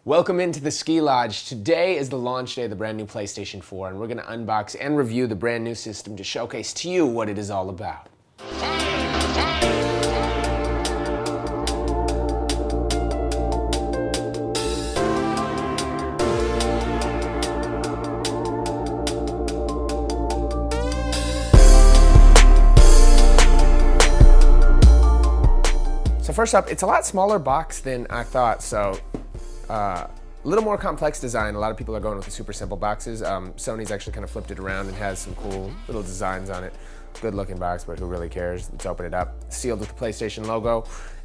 Welcome into the Ski Lodge. Today is the launch day of the brand new PlayStation 4, and we're going to unbox and review the brand new system to showcase to you what it is all about. So first up, it's a lot smaller box than I thought, so a little more complex design. A lot of people are going with the super simple boxes. Sony's actually kind of flipped it around and has some cool little designs on it. Good looking box, but who really cares? Let's open it up. Sealed with the PlayStation logo.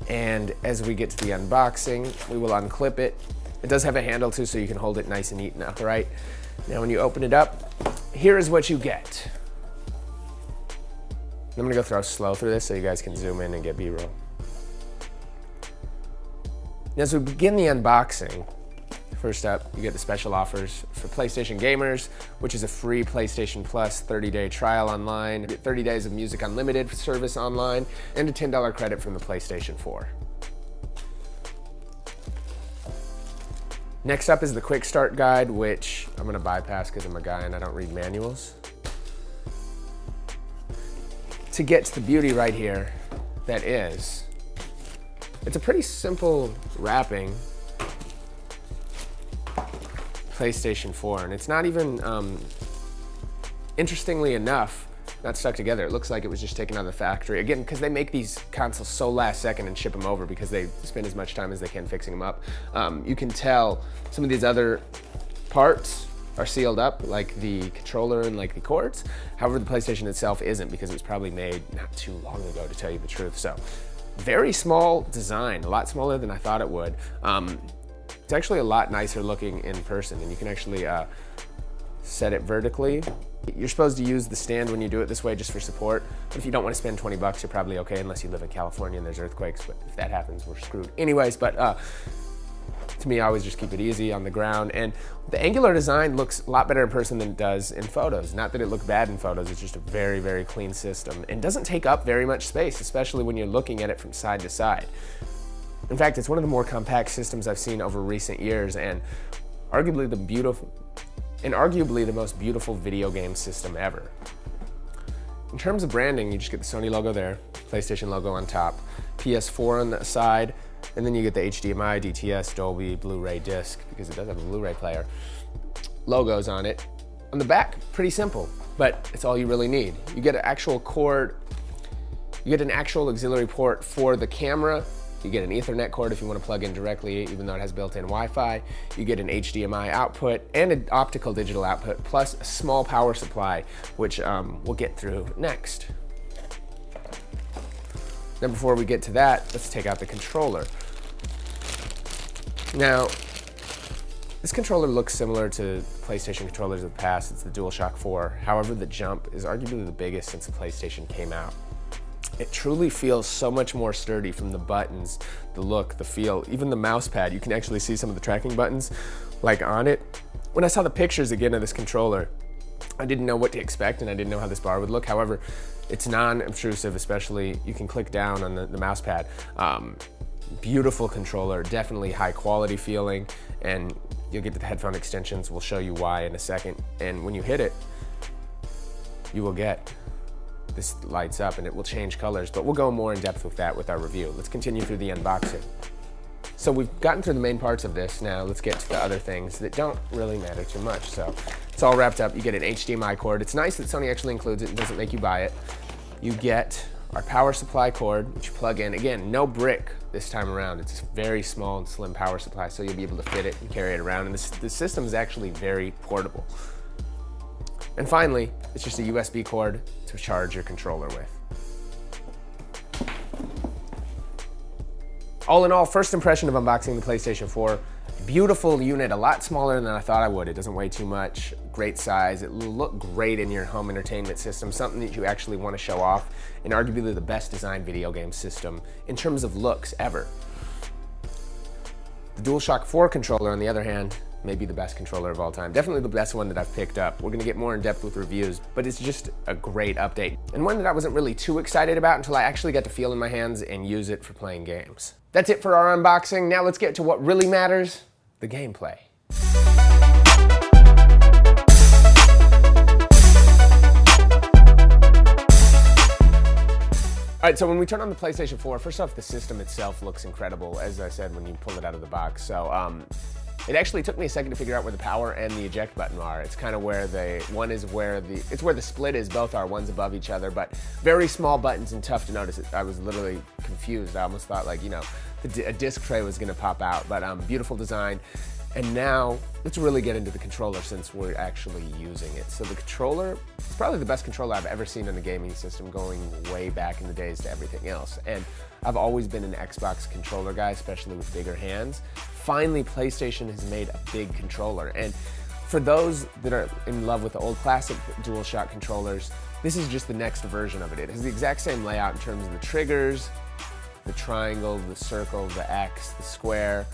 And as we get to the unboxing, we will unclip it. It does have a handle too, so you can hold it nice and neat and upright. Now when you open it up, here is what you get. I'm gonna go slow through this so you guys can zoom in and get B-roll. As we begin the unboxing, first up, you get the special offers for PlayStation gamers, which is a free PlayStation Plus 30-day trial online, you get 30 days of Music Unlimited service online, and a $10 credit from the PlayStation 4. Next up is the quick start guide, which I'm gonna bypass because I'm a guy and I don't read manuals. To get to the beauty right here, that is, it's a pretty simple wrapping PlayStation 4, and it's not even, interestingly enough, not stuck together. It looks like it was just taken out of the factory. Again, because they make these consoles so last second and ship them over because they spend as much time as they can fixing them up. You can tell some of these other parts are sealed up, like the controller and like the cords. However, the PlayStation itself isn't, because it was probably made not too long ago, to tell you the truth. So, very small design, a lot smaller than I thought it would. It's actually a lot nicer looking in person, and you can actually set it vertically. You're supposed to use the stand when you do it this way just for support, but if you don't want to spend 20 bucks, you're probably okay, unless you live in California and there's earthquakes, but if that happens, we're screwed. Anyways, but to me, I always just keep it easy on the ground, and the angular design looks a lot better in person than it does in photos. Not that it looked bad in photos, it's just a very, very clean system, and doesn't take up very much space, especially when you're looking at it from side to side. In fact, it's one of the more compact systems I've seen over recent years, and arguably the most beautiful video game system ever. In terms of branding, you just get the Sony logo there, PlayStation logo on top, PS4 on the side, and then you get the HDMI, DTS, Dolby, Blu-ray disc, because it does have a Blu-ray player, logos on it. On the back, pretty simple, but it's all you really need. You get an actual cord, you get an actual auxiliary port for the camera, you get an Ethernet cord if you want to plug in directly, even though it has built-in Wi-Fi. You get an HDMI output and an optical digital output, plus a small power supply, which we'll get through next. Then before we get to that, let's take out the controller. Now, this controller looks similar to PlayStation controllers of the past. It's the DualShock 4. However, the jump is arguably the biggest since the PlayStation came out. It truly feels so much more sturdy, from the buttons, the look, the feel, even the mouse pad. You can actually see some of the tracking buttons like on it. When I saw the pictures again of this controller, I didn't know what to expect, and I didn't know how this bar would look. However, it's non-obtrusive, especially you can click down on the mouse pad. Beautiful controller, definitely high quality feeling, and you'll get the headphone extensions. We'll show you why in a second. And when you hit it, you will get this lights up and it will change colors, but we'll go more in depth with that with our review. Let's continue through the unboxing. So we've gotten through the main parts of this. Now let's get to the other things that don't really matter too much. So it's all wrapped up. You get an HDMI cord. It's nice that Sony actually includes it and doesn't make you buy it. You get our power supply cord, which you plug in. Again, no brick this time around. It's a very small and slim power supply, so you'll be able to fit it and carry it around. And the system is actually very portable. And finally, it's just a USB cord to charge your controller with. All in all, first impression of unboxing the PlayStation 4, beautiful unit, a lot smaller than I thought I would. It doesn't weigh too much, great size. It will look great in your home entertainment system, something that you actually want to show off, and arguably the best designed video game system in terms of looks ever. The DualShock 4 controller, on the other hand, may be the best controller of all time. Definitely the best one that I've picked up. We're gonna get more in depth with reviews, but it's just a great update. And one that I wasn't really too excited about until I actually got to feel in my hands and use it for playing games. That's it for our unboxing. Now let's get to what really matters, the gameplay. All right, so when we turn on the PlayStation 4, first off, the system itself looks incredible, as I said, when you pull it out of the box. So it actually took me a second to figure out where the power and the eject button are. It's kind of where it's where the split is, both are, one's above each other, but very small buttons and tough to notice. I was literally confused. I almost thought, like, you know, a disc tray was gonna pop out, but beautiful design. And now, let's really get into the controller since we're actually using it. So the controller, it's probably the best controller I've ever seen in a gaming system, going way back in the days to everything else. And I've always been an Xbox controller guy, especially with bigger hands. Finally, PlayStation has made a big controller. And for those that are in love with the old classic DualShock controllers, this is just the next version of it. It has the exact same layout in terms of the triggers, the triangle, the circle, the X, the square,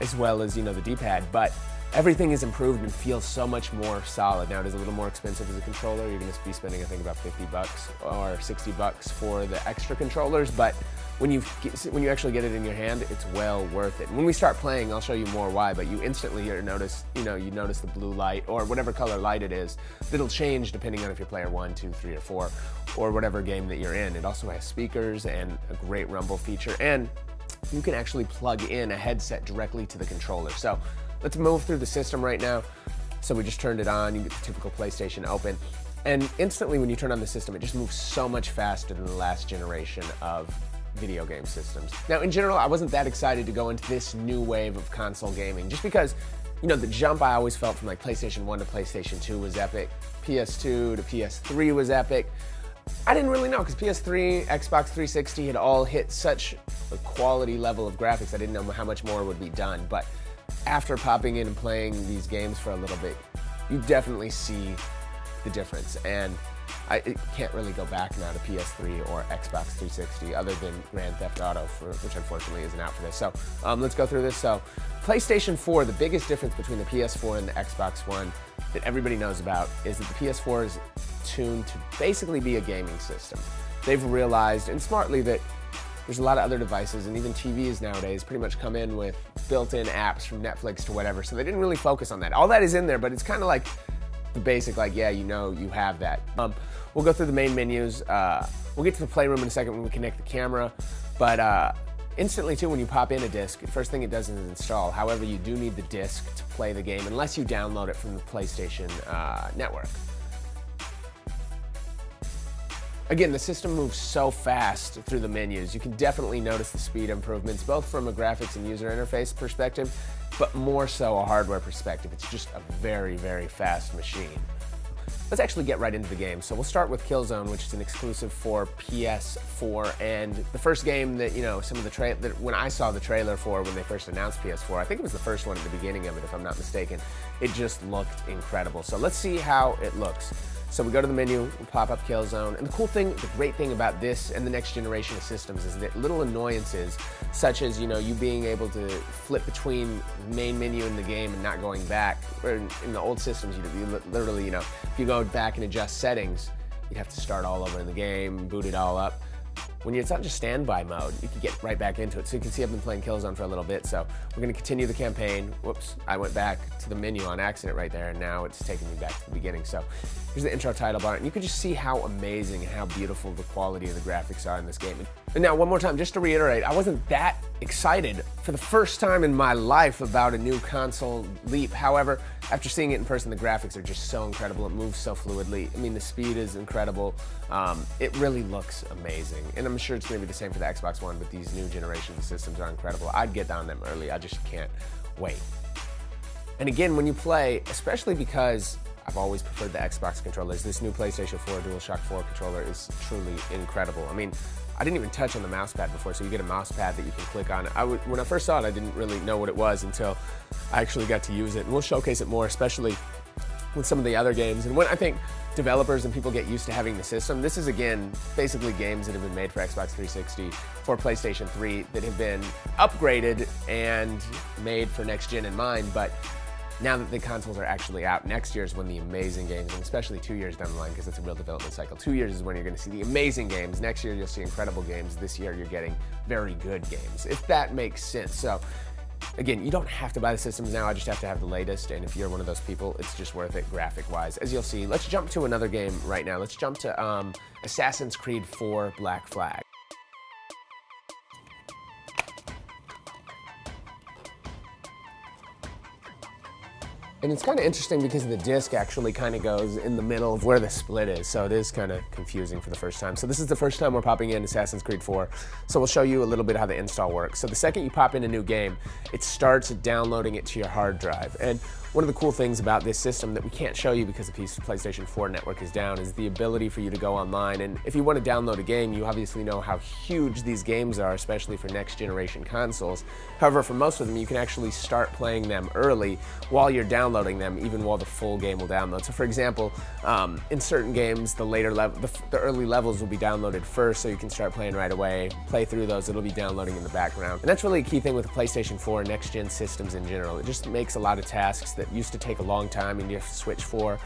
as well as, you know, the D-pad, but everything is improved and feels so much more solid. Now, it is a little more expensive as a controller. You're gonna be spending, I think, about 50 bucks or 60 bucks for the extra controllers, but when you actually get it in your hand, it's well worth it. And when we start playing, I'll show you more why, but you instantly notice, you notice the blue light, or whatever color light it is. It'll change depending on if you're player 1, 2, 3, or 4, or whatever game that you're in. It also has speakers and a great rumble feature, and you can actually plug in a headset directly to the controller. So let's move through the system right now. So we just turned it on, you get the typical PlayStation open. And instantly when you turn on the system, it just moves so much faster than the last generation of video game systems. Now, in general, I wasn't that excited to go into this new wave of console gaming, just because, you know, the jump I always felt from like PlayStation 1 to PlayStation 2 was epic. PS2 to PS3 was epic. I didn't really know, because PS3, Xbox 360 had all hit such a quality level of graphics, I didn't know how much more would be done. But after popping in and playing these games for a little bit, you definitely see the difference. And I can't really go back now to PS3 or Xbox 360 other than Grand Theft Auto, which unfortunately isn't out for this. So let's go through this. So PlayStation 4, the biggest difference between the PS4 and the Xbox One that everybody knows about is that the PS4 is tuned to basically be a gaming system. They've realized, and smartly, that there's a lot of other devices, and even TVs nowadays pretty much come in with built-in apps from Netflix to whatever, so they didn't really focus on that. All that is in there, but it's kind of like the basic, like, yeah, you know, you have that. We'll go through the main menus. We'll get to the playroom in a second when we connect the camera, but instantly too, when you pop in a disc, the first thing it does is install. However, you do need the disc to play the game unless you download it from the PlayStation network. Again, the system moves so fast through the menus. You can definitely notice the speed improvements, both from a graphics and user interface perspective, but more so a hardware perspective. It's just a very, very fast machine. Let's actually get right into the game. So we'll start with Killzone, which is an exclusive for PS4, and the first game that, you know, when I saw the trailer for when they first announced PS4, I think it was the first one at the beginning of it, if I'm not mistaken, it just looked incredible. So let's see how it looks. So we go to the menu, we pop up Killzone, and the great thing about this and the next generation of systems is that little annoyances, such as, you know, you being able to flip between the main menu in the game and not going back, or in the old systems, you literally, you know, if you go back and adjust settings, you'd have to start all over in the game, boot it all up. When it's on just standby mode, you can get right back into it. So you can see I've been playing Killzone for a little bit, so we're gonna continue the campaign. Whoops, I went back to the menu on accident right there, and now it's taking me back to the beginning. So here's the intro title bar, and you can just see how amazing and how beautiful the quality of the graphics are in this game. And now, one more time, just to reiterate, I wasn't that excited for the first time in my life about a new console leap. However, after seeing it in person, the graphics are just so incredible. It moves so fluidly. I mean, the speed is incredible. It really looks amazing. And I'm sure it's gonna be the same for the Xbox One, but these new generations of systems are incredible. I'd get down them early. I just can't wait. And again, when you play, especially because I've always preferred the Xbox controllers, this new PlayStation 4 DualShock 4 controller is truly incredible. I mean, I didn't even touch on the mouse pad before, so you get a mouse pad that you can click on. When I first saw it, I didn't really know what it was until I actually got to use it. And we'll showcase it more, especially with some of the other games. And when I think developers and people get used to having the system, this is, again, basically games that have been made for Xbox 360, for PlayStation 3, that have been upgraded and made for next gen in mind. But now that the consoles are actually out, next year is when the amazing games, and especially 2 years down the line, because it's a real development cycle, 2 years is when you're going to see the amazing games. Next year, you'll see incredible games. This year, you're getting very good games, if that makes sense. So Again, you don't have to buy the systems now, I just have to have the latest, and if you're one of those people, it's just worth it graphic-wise. As you'll see, let's jump to another game right now. Let's jump to Assassin's Creed 4 Black Flag. And it's kind of interesting because the disc actually kind of goes in the middle of where the split is, so it is kind of confusing for the first time. So this is the first time we're popping in Assassin's Creed 4, so we'll show you a little bit how the install works. So the second you pop in a new game, it starts downloading it to your hard drive. And one of the cool things about this system that we can't show you because the PlayStation 4 network is down is the ability for you to go online. And if you want to download a game, you obviously know how huge these games are, especially for next generation consoles. However, for most of them, you can actually start playing them early while you're downloading them, even while the full game will download. So for example, in certain games, the early levels will be downloaded first, so you can start playing right away, play through those, it'll be downloading in the background. And that's really a key thing with the PlayStation 4 next-gen systems in general. It just makes a lot of tasks that used to take a long time and you have to switch for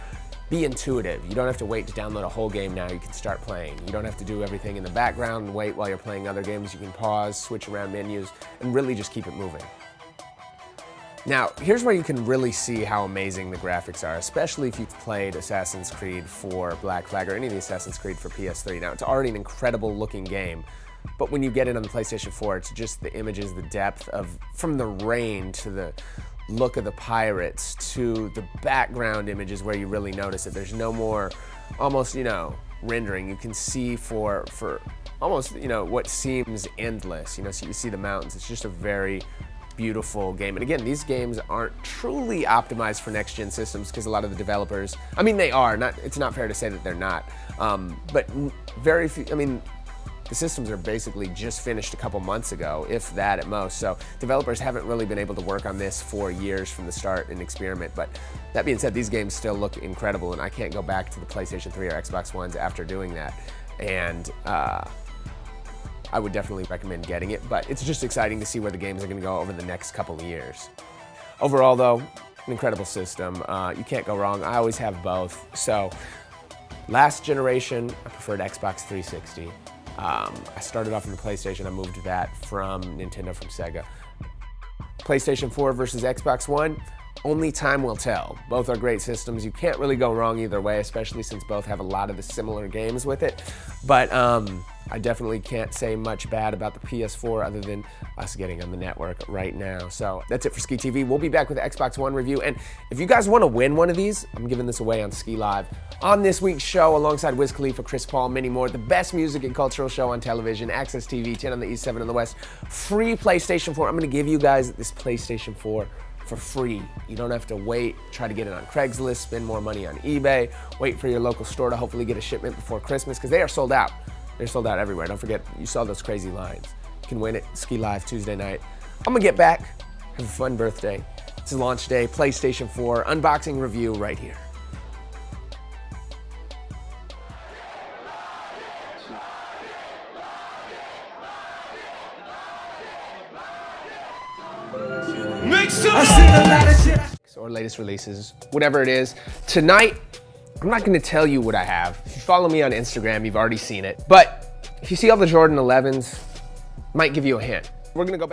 be intuitive. You don't have to wait to download a whole game now, you can start playing. You don't have to do everything in the background and wait while you're playing other games. You can pause, switch around menus, and really just keep it moving. Now, here's where you can really see how amazing the graphics are, especially if you've played Assassin's Creed 4 Black Flag or any of the Assassin's Creed for PS3. Now, it's already an incredible looking game, but when you get it on the PlayStation 4, it's just the images, the depth of, from the rain to the look of the pirates to the background images where you really notice it. There's no more almost, you know, rendering. You can see for almost, you know, what seems endless, you know, so you see the mountains. It's just a very beautiful game. And again, these games aren't truly optimized for next-gen systems because a lot of the developers, I mean, they are, it's not fair to say that they're not, but very few, I mean, the systems are basically just finished a couple months ago, if that at most. So developers haven't really been able to work on this for years from the start and experiment. But that being said, these games still look incredible, and I can't go back to the PlayStation 3 or Xbox Ones after doing that. And I would definitely recommend getting it, but it's just exciting to see where the games are going to go over the next couple of years. Overall, though, an incredible system. You can't go wrong. I always have both. So last generation, I preferred Xbox 360. I started off in the PlayStation. I moved that from Nintendo, from Sega. PlayStation 4 versus Xbox One, only time will tell. Both are great systems. You can't really go wrong either way, especially since both have a lot of the similar games with it. But I definitely can't say much bad about the PS4 other than us getting on the network right now. So that's it for Skee TV. We'll be back with the Xbox One review. And if you guys want to win one of these, I'm giving this away on Skee Live on this week's show alongside Wiz Khalifa, Chris Paul, many more. The best music and cultural show on television, Access TV, 10 on the East, 7 on the West. Free PlayStation 4. I'm going to give you guys this PlayStation 4 for free. You don't have to wait, try to get it on Craigslist, spend more money on eBay, wait for your local store to hopefully get a shipment before Christmas, because they are sold out. They're sold out everywhere. Don't forget, you saw those crazy lines. You can win it, Skee Live Tuesday night. I'm gonna get back, have a fun birthday. It's launch day, PlayStation 4, unboxing review right here. Or latest releases, whatever it is. Tonight, I'm not gonna tell you what I have. If you follow me on Instagram, you've already seen it. But if you see all the Jordan 11s, might give you a hint. We're gonna go back.